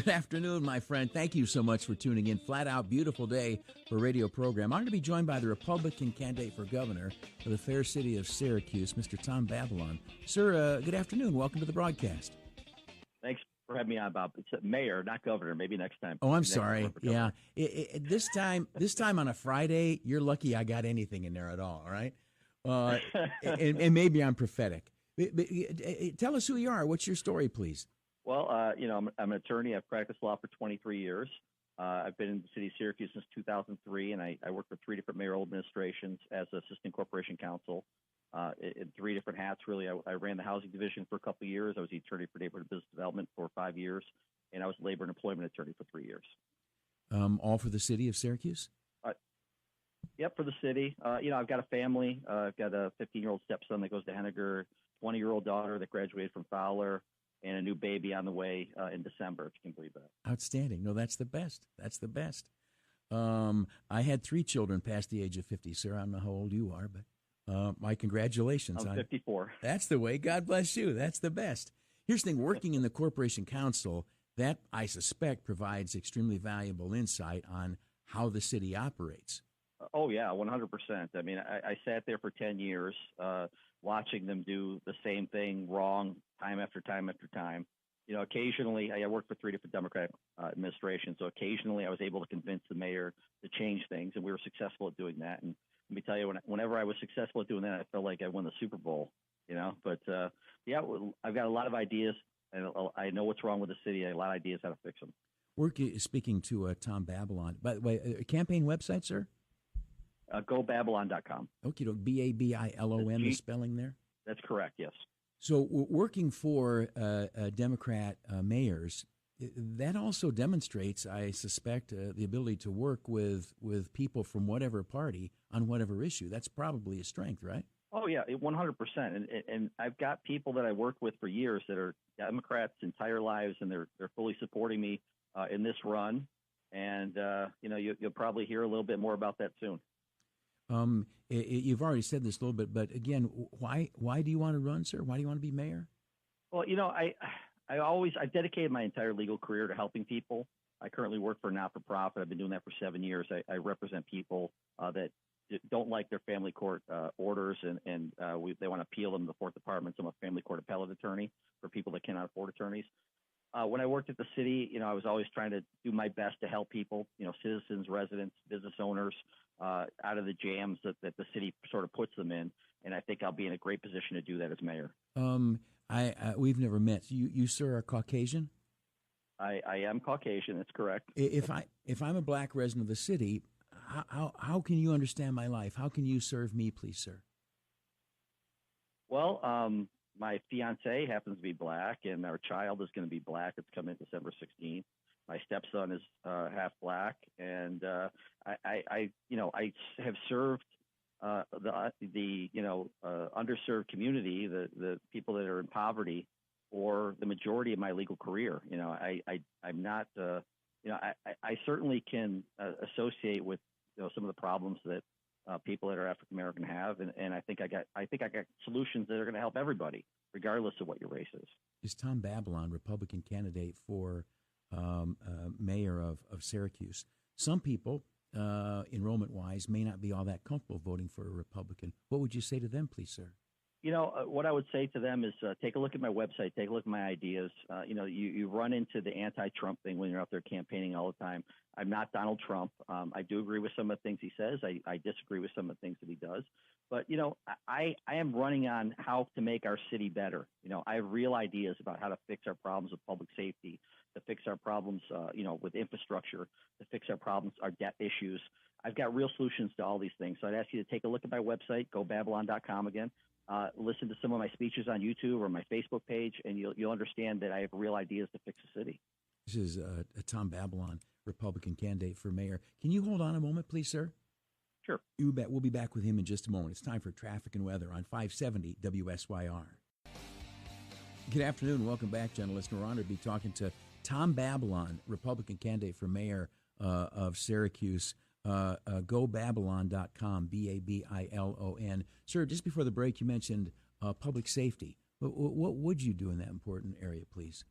Good afternoon, my friend. Thank you so much for tuning in. Flat out beautiful day for a radio program. I'm going to be joined by the Republican candidate for governor of the fair city of Syracuse, Mr. Tom Babilon. Sir, good afternoon. Welcome to the broadcast. Thanks for having me on, Bob. It's mayor, not governor. Maybe next time. Oh, I'm sorry. Yeah. This time on a Friday, you're lucky I got anything in there at all, all right? And maybe I'm prophetic. Tell us who you are. What's your story, please? Well, I'm an attorney. I've practiced law for 23 years. I've been in the city of Syracuse since 2003, and I worked for 3 different mayoral administrations as assistant corporation counsel in 3 different hats, really. I ran the housing division for a couple of years. I was the attorney for neighborhood business development for 5 years, and I was labor and employment attorney for 3 years. All for the city of Syracuse? Yep, for the city. I've got a family. I've got a 15-year-old stepson that goes to Henniger, 20-year-old daughter that graduated from Fowler, and a new baby on the way in December, if you can believe that. Outstanding. No, that's the best. That's the best. I had 3 children past the age of 50, sir. I don't know how old you are, but my congratulations. I'm 54. That's the way. God bless you. That's the best. Here's the thing. Working in the Corporation Council, that, I suspect, provides extremely valuable insight on how the city operates. Oh, yeah, 100%. I mean, I sat there for 10 years watching them do the same thing wrong time after time after time. Occasionally, I worked for 3 different Democratic administrations, so occasionally I was able to convince the mayor to change things, and we were successful at doing that. And let me tell you, whenever I was successful at doing that, I felt like I won the Super Bowl, But, I've got a lot of ideas, and I know what's wrong with the city. I have a lot of ideas how to fix them. We're speaking to Tom Babilon. By the way, a campaign website, sir? GoBabilon.com. Okay, Babilon, the spelling there? That's correct, yes. So working for Democrat mayors, that also demonstrates, I suspect, the ability to work with people from whatever party on whatever issue. That's probably a strength, right? Oh, yeah, 100%. And I've got people that I worked with for years that are Democrats entire lives, and they're fully supporting me in this run. And, you'll probably hear a little bit more about that soon. You've already said this a little bit, but again, why do you want to run, sir? Why do you want to be mayor? Well, I've dedicated my entire legal career to helping people. I currently work for a not-for-profit. I've been doing that for 7 years. I represent people that don't like their family court orders, and they want to appeal them to the 4th Department. So I'm a family court appellate attorney for people that cannot afford attorneys. When I worked at the city, I was always trying to do my best to help people, citizens, residents, business owners, out of the jams that the city sort of puts them in. And I think I'll be in a great position to do that as mayor. We've never met. You sir, are Caucasian? I am Caucasian. That's correct. If I'm a black resident of the city, how can you understand my life? How can you serve me, please, sir? Well, my fiance happens to be black, and our child is going to be black. It's coming December 16th. My stepson is half black, and I have served the underserved community, the people that are in poverty, for the majority of my legal career. I'm not. I certainly can associate with some of the problems that people that are African American have, and I think I got solutions that are going to help everybody, regardless of what your race is. Is Tom Babilon, Republican candidate for mayor of Syracuse? Some people, enrollment-wise, may not be all that comfortable voting for a Republican. What would you say to them, please, sir? What I would say to them is take a look at my website, take a look at my ideas. You run into the anti-Trump thing when you're out there campaigning all the time. I'm not Donald Trump. I do agree with some of the things he says. I disagree with some of the things that he does. But, I am running on how to make our city better. I have real ideas about how to fix our problems with public safety, to fix our problems, with infrastructure, to fix our problems, our debt issues. I've got real solutions to all these things. So I'd ask you to take a look at my website, GoBabilon.com again. Listen to some of my speeches on YouTube or my Facebook page, and you'll understand that I have real ideas to fix the city. This is Tom Babilon, Republican candidate for mayor. Can you hold on a moment, please, sir? Sure. You bet. We'll be back with him in just a moment. It's time for traffic and weather on 570 WSYR. Good afternoon. Welcome back, gentle listener. We're honored to be talking to Tom Babilon, Republican candidate for mayor of Syracuse. GoBabilon.com, Babilon. Sir, just before the break, you mentioned public safety. What would you do in that important area, please?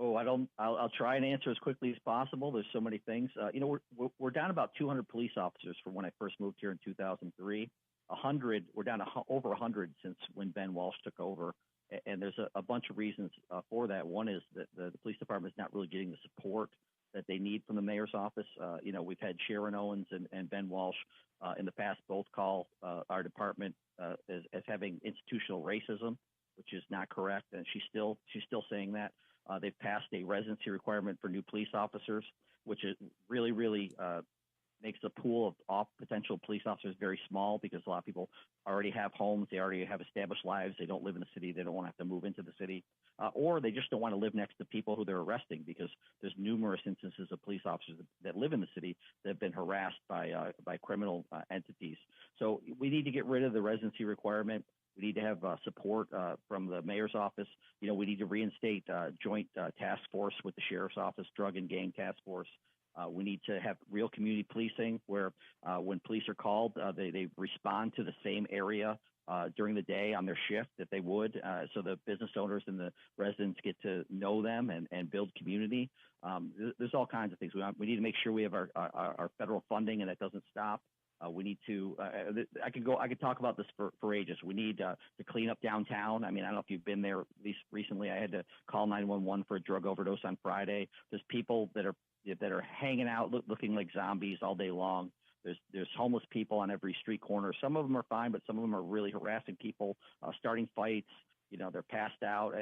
Oh, I don't. I'll try and answer as quickly as possible. There's so many things. We're down about 200 police officers from when I first moved here in 2003. 100. We're down to over 100 since when Ben Walsh took over. And there's a bunch of reasons for that. One is that the police department is not really getting the support that they need from the mayor's office. We've had Sharon Owens and Ben Walsh in the past both call our department as having institutional racism, which is not correct, and she's still saying that. They've passed a residency requirement for new police officers, which is really makes the pool of potential police officers very small because a lot of people already have homes, they already have established lives, they don't live in the city, they don't want to have to move into the city, or they just don't want to live next to people who they're arresting because there's numerous instances of police officers that live in the city that have been harassed by criminal entities. So we need to get rid of the residency requirement. We need to have support from the mayor's office. We need to reinstate joint task force with the sheriff's office, drug and gang task force. We need to have real community policing where when police are called, they respond to the same area during the day on their shift that they would, so the business owners and the residents get to know them and build community. There's all kinds of things. We need to make sure we have our federal funding and that doesn't stop. We need to. I could talk about this for ages. We need to clean up downtown. I mean, I don't know if you've been there. At least recently, I had to call 911 for a drug overdose on Friday. There's people that are hanging out looking like zombies all day long. There's homeless people on every street corner. Some of them are fine, but some of them are really harassing people, starting fights. They're passed out.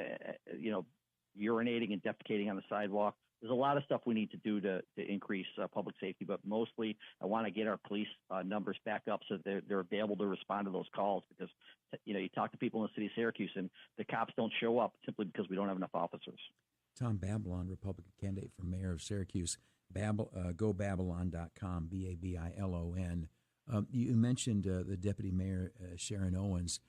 Urinating and defecating on the sidewalk. There's a lot of stuff we need to do to increase public safety, but mostly I want to get our police numbers back up so that they're able to respond to those calls because, you talk to people in the city of Syracuse and the cops don't show up simply because we don't have enough officers. Tom Babilon, Republican candidate for mayor of Syracuse, GoBabilon.com, Babilon. You mentioned the deputy mayor, Sharon Owens.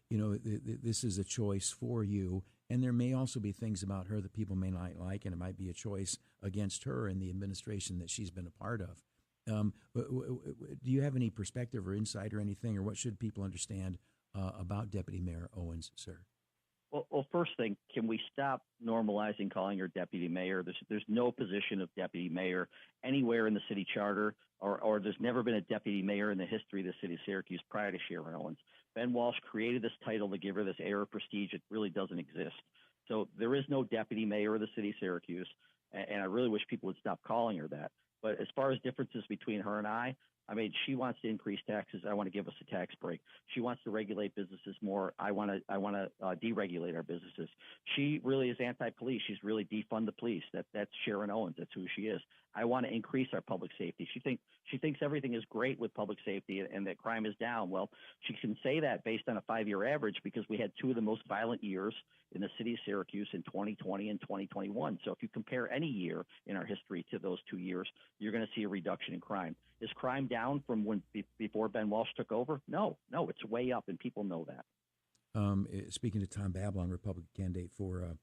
This is a choice for you, and there may also be things about her that people may not like, and it might be a choice against her in the administration that she's been a part of. Do you have any perspective or insight or anything, or what should people understand about Deputy Mayor Owens, sir? Well, first thing, can we stop normalizing calling her deputy mayor? There's no position of deputy mayor anywhere in the city charter, or there's never been a deputy mayor in the history of the city of Syracuse prior to Sharon Owens. Ben Walsh created this title to give her this air of prestige. It really doesn't exist. So there is no deputy mayor of the city of Syracuse, and I really wish people would stop calling her that. But as far as differences between her and I mean, she wants to increase taxes. I want to give us a tax break. She wants to regulate businesses more. I want to deregulate our businesses. She really is anti-police. She's really defund the police. That's Sharon Owens. That's who she is. I want to increase our public safety. She thinks everything is great with public safety and that crime is down. Well, she can say that based on a 5-year average because we had two of the most violent years in the city of Syracuse in 2020 and 2021. So if you compare any year in our history to those 2 years, you're going to see a reduction in crime. Is crime down from when before Ben Walsh took over? No, it's way up, and people know that. Speaking to Tom Babilon, Republican candidate for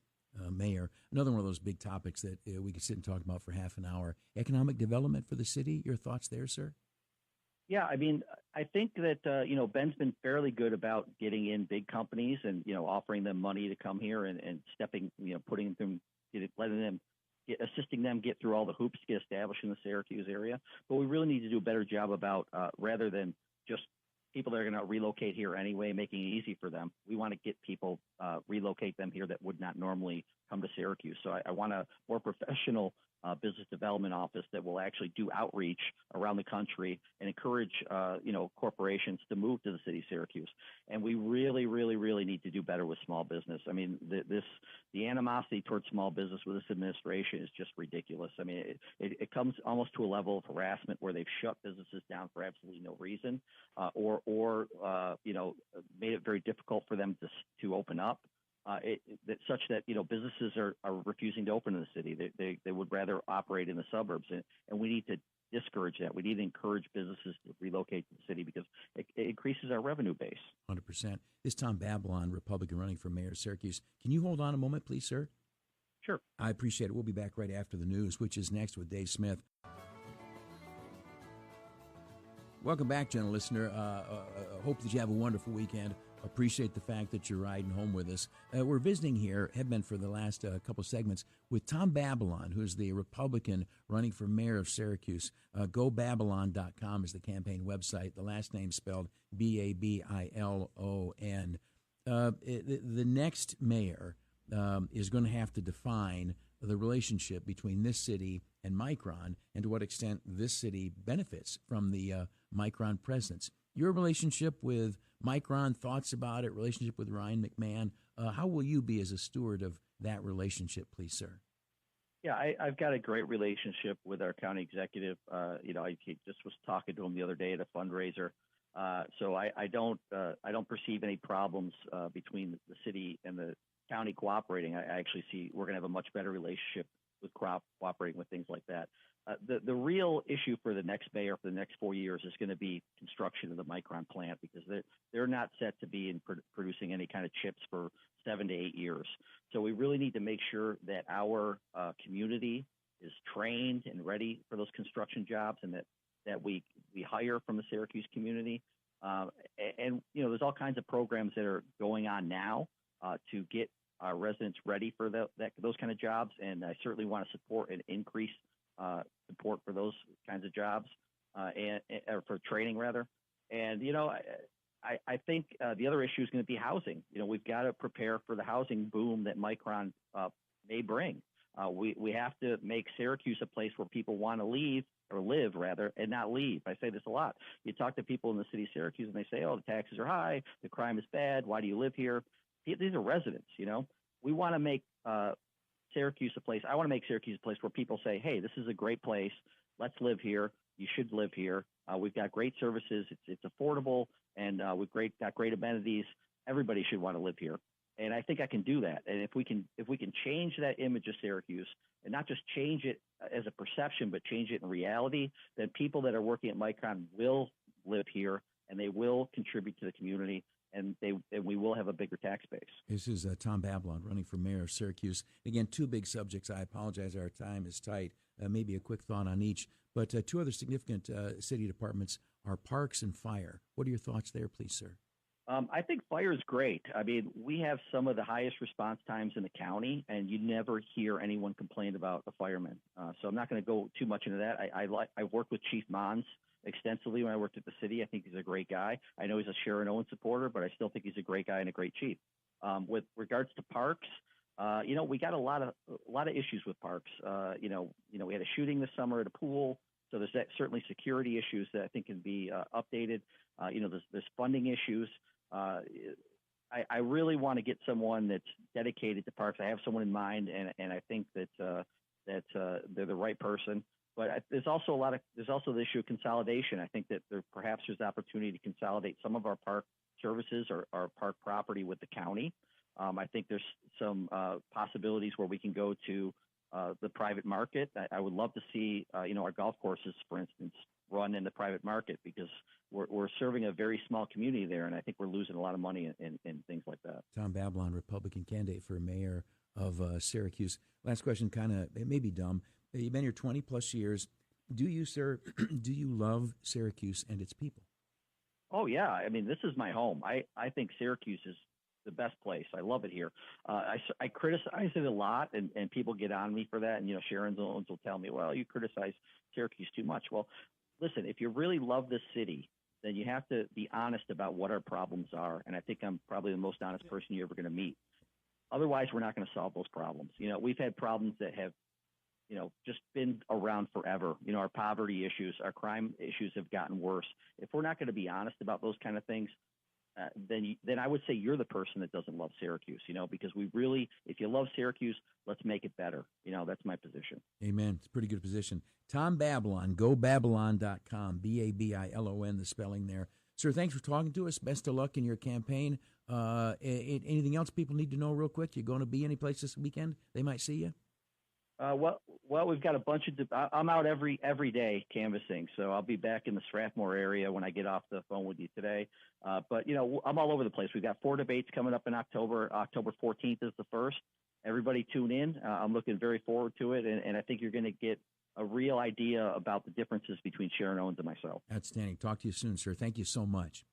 mayor, another one of those big topics that we could sit and talk about for half an hour. Economic development for the city. Your thoughts there, sir? Yeah, I mean, I think that Ben's been fairly good about getting in big companies and offering them money to come here and stepping, putting them, letting them. Assisting them get through all the hoops to get established in the Syracuse area. But we really need to do a better job about, rather than just people that are going to relocate here anyway, making it easy for them. We want to get people, relocate them here that would not normally come to Syracuse. So I want a more professional business development office that will actually do outreach around the country and encourage, corporations to move to the city of Syracuse. And we really, really, really need to do better with small business. I mean, the animosity towards small business with this administration is just ridiculous. I mean, it comes almost to a level of harassment where they've shut businesses down for absolutely no reason, or made it very difficult for them to open up. Such that businesses are refusing to open in the city. They would rather operate in the suburbs, and we need to discourage that. We need to encourage businesses to relocate to the city because it increases our revenue base. 100%. This is Tom Babilon, Republican running for mayor of Syracuse. Can you hold on a moment, please, sir? Sure. I appreciate it. We'll be back right after the news, which is next with Dave Smith. Welcome back, gentle listener. Hope that you have a wonderful weekend. Appreciate the fact that you're riding home with us. We're visiting here, have been for the last couple segments, with Tom Babilon, who's the Republican running for mayor of Syracuse. GoBabilon.com is the campaign website. The last name spelled Babilon. The next mayor is going to have to define the relationship between this city and Micron, and to what extent this city benefits from the Micron presence. Your relationship with Micron, thoughts about it, relationship with Ryan McMahon, how will you be as a steward of that relationship, please, sir? Yeah, I've got a great relationship with our county executive. I just was talking to him the other day at a fundraiser. So I don't perceive any problems between the city and the county cooperating. I actually see we're going to have a much better relationship with cooperating with things like that. The real issue for the next mayor for the next 4 years is going to be construction of the Micron plant, because they're not set to be in producing any kind of chips for 7 to 8 years. So we really need to make sure that our community is trained and ready for those construction jobs, and that we hire from the Syracuse community. And there's all kinds of programs that are going on now to get our residents ready for those kind of jobs, and I certainly want to support and increase support for those kinds of jobs or for training rather. And I think the other issue is going to be housing. We've got to prepare for the housing boom that Micron may bring. We have to make Syracuse a place where people want to leave or live rather, and not leave. I say this a lot. You talk to people in the city of Syracuse and they say, "Oh, the taxes are high, the crime is bad. Why do you live here?" These are residents. We want to make Syracuse a place. I want to make Syracuse a place where people say, "Hey, this is a great place. Let's live here. You should live here. We've got great services. It's affordable, and we've got great amenities. Everybody should want to live here." And I think I can do that. And if we can change that image of Syracuse, and not just change it as a perception, but change it in reality, then people that are working at Micron will live here, and they will contribute to the community, and we will have a bigger tax base. This is Tom Babilon running for mayor of Syracuse. Again, two big subjects. I apologize, our time is tight. Maybe a quick thought on each. But two other significant city departments are parks and fire. What are your thoughts there, please, sir? I think fire is great. I mean, we have some of the highest response times in the county, and you never hear anyone complain about a fireman. So I'm not going to go too much into that. I've worked with Chief Mons extensively when I worked at the city. I think he's a great guy. I know he's a Sharon Owens supporter, but I still think he's a great guy and a great chief. With regards to parks, we got a lot of issues with parks. We had a shooting this summer at a pool. So there's certainly security issues that I think can be updated. There's funding issues. I really want to get someone that's dedicated to parks. I have someone in mind, and I think that they're the right person. But there's also the issue of consolidation. I think that perhaps there's opportunity to consolidate some of our park services or our park property with the county. I think there's some possibilities where we can go to the private market. I would love to see our golf courses, for instance, run in the private market, because we're serving a very small community there, and I think we're losing a lot of money in things like that. Tom Babilon, Republican candidate for mayor of Syracuse. Last question, it may be dumb. You've been here 20 plus years. Do you, sir, do you love Syracuse and its people? Oh, yeah. I mean, this is my home. I think Syracuse is the best place. I love it here. I criticize it a lot, and people get on me for that. And, Sharon Owens will tell me, "Well, you criticize Syracuse too much." Well, listen, if you really love this city, then you have to be honest about what our problems are. And I think I'm probably the most honest person you're ever going to meet. Otherwise, we're not going to solve those problems. We've had problems that have, just been around forever. Our poverty issues, our crime issues have gotten worse. If we're not going to be honest about those kind of things, then I would say you're the person that doesn't love Syracuse, because if you love Syracuse, let's make it better. That's my position. Amen. It's a pretty good position. Tom Babilon, GoBabilon.com, Babilon, the spelling there. Sir, thanks for talking to us. Best of luck in your campaign. Anything else people need to know real quick? You going to be any place this weekend they might see you? Well, we've got a bunch of. I'm out every day canvassing, so I'll be back in the Strathmore area when I get off the phone with you today. But I'm all over the place. We've got 4 debates coming up in October. October 14th is the first. Everybody tune in. I'm looking very forward to it, and I think you're going to get a real idea about the differences between Sharon Owens and myself. Outstanding. Talk to you soon, sir. Thank you so much.